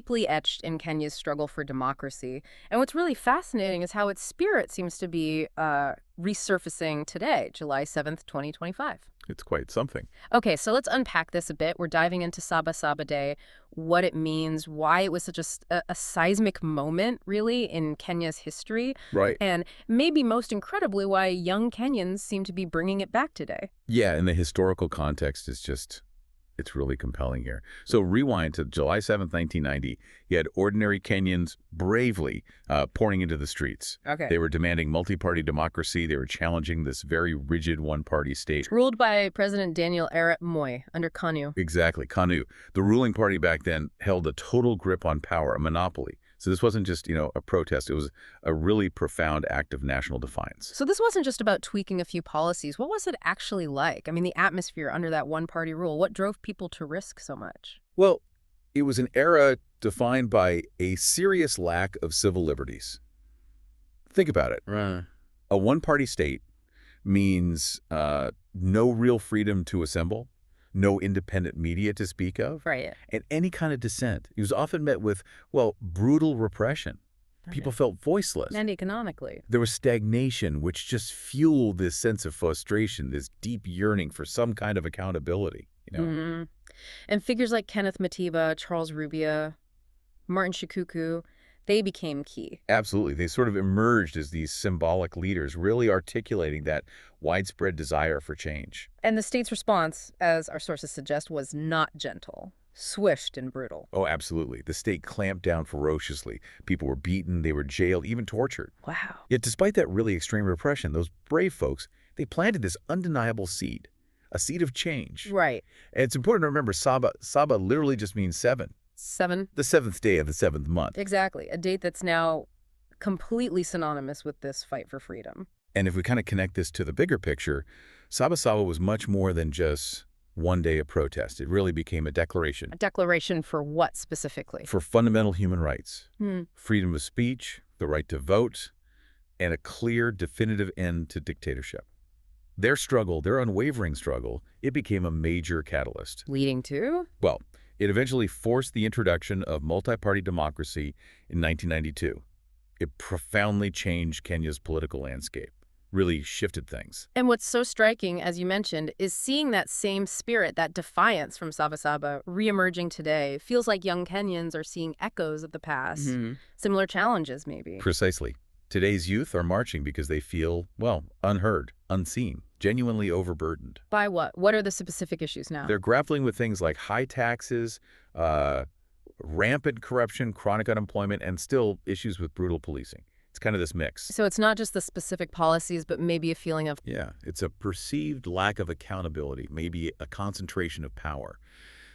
deeply etched in Kenya's struggle for democracy. And what's really fascinating is how its spirit seems to be resurfacing today, July 7th, 2025. It's quite something. Okay, so let's unpack this a bit. We're diving into Sabasaba Day, what it means, why it was such a seismic moment, really, in Kenya's history, Right. and maybe most incredibly, why young Kenyans seem to be bringing it back today. Yeah, and the historical context is just, it's really compelling here. So rewind to July 7th, 1990. You had ordinary Kenyans bravely pouring into the streets. Okay. They were demanding multi-party democracy. They were challenging this very rigid one-party state. Ruled by President Daniel Arap Moi under KANU. Exactly, KANU. The ruling party back then held a total grip on power, a monopoly. So this wasn't just, a protest. It was a really profound act of national defiance. So this wasn't just about tweaking a few policies. What was it actually like? I mean, the atmosphere under that one-party rule, what drove people to risk so much? Well, it was an era defined by a serious lack of civil liberties. Think about it. Right. A one-party state means no real freedom to assemble, no independent media to speak of, Right. and any kind of dissent. It was often met with, well, brutal repression. People felt voiceless. And economically. There was stagnation, which just fueled this sense of frustration, this deep yearning for some kind of accountability. Mhm. And figures like Kenneth Matiba, Charles Rubia, Martin Shikuku, they became key. Absolutely. They sort of emerged as these symbolic leaders, really articulating that widespread desire for change. And the state's response, as our sources suggest, was not gentle, swished and brutal. Oh, absolutely. The state clamped down ferociously. People were beaten, they were jailed, even tortured. Wow. Yet despite that really extreme repression, those brave folks, they planted this undeniable seed, a seed of change. Right. And it's important to remember Saba literally just means seven. 7. The seventh day of the seventh month. Exactly. A date that's now completely synonymous with this fight for freedom. And if we kind of connect this to the bigger picture, Sabasaba was much more than just one day of protest. It really became a declaration A declaration for what specifically? for fundamental human rights, Hmm. freedom of speech, the right to vote, and a clear, definitive end to dictatorship. Their struggle, their unwavering struggle, it became a major catalyst. Leading to? Well, it eventually forced the introduction of multi-party democracy in 1992. It profoundly changed Kenya's political landscape, really shifted things. And what's so striking, as you mentioned, is seeing that same spirit, that defiance from Sabasaba reemerging today. Feels like young Kenyans are seeing echoes of the past, similar challenges maybe. Precisely. Today's youth are marching because they feel, well, unheard, unseen, genuinely overburdened. By what? What are the specific issues now? They're grappling with things like high taxes, rampant corruption, chronic unemployment, and still issues with brutal policing. It's kind of this mix. So it's not just the specific policies, but maybe a feeling of... Yeah, it's a perceived lack of accountability, maybe a concentration of power.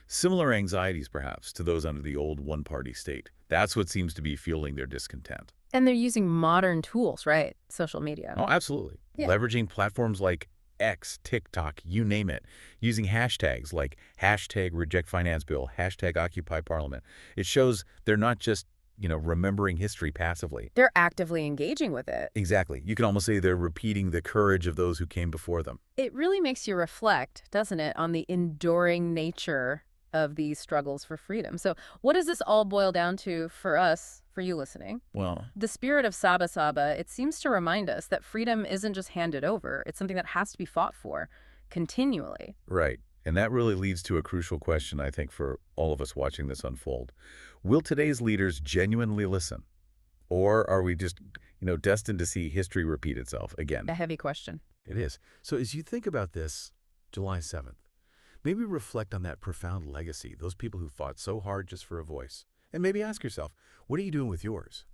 Similar anxieties, perhaps, to those under the old one-party state. That's what seems to be fueling their discontent. And they're using modern tools, right? Social media. Oh, absolutely. Yeah. Leveraging platforms like X, TikTok, you name it, using hashtags like #RejectFinanceBill, #OccupyParliament. It shows they're not just, remembering history passively. They're actively engaging with it. Exactly. You can almost say they're repeating the courage of those who came before them. It really makes you reflect, doesn't it, on the enduring nature of these struggles for freedom. So what does this all boil down to for us, for you listening? Well, The spirit of Sabasaba, it seems to remind us that freedom isn't just handed over. It's something that has to be fought for continually. right. And that really leads to a crucial question, I think, for all of us watching this unfold. Will today's leaders genuinely listen? Or are we just, destined to see history repeat itself again? A heavy question. It is. So as you think about this, July 7th, maybe reflect on that profound legacy, those people who fought so hard just for a voice. And maybe ask yourself, what are you doing with yours?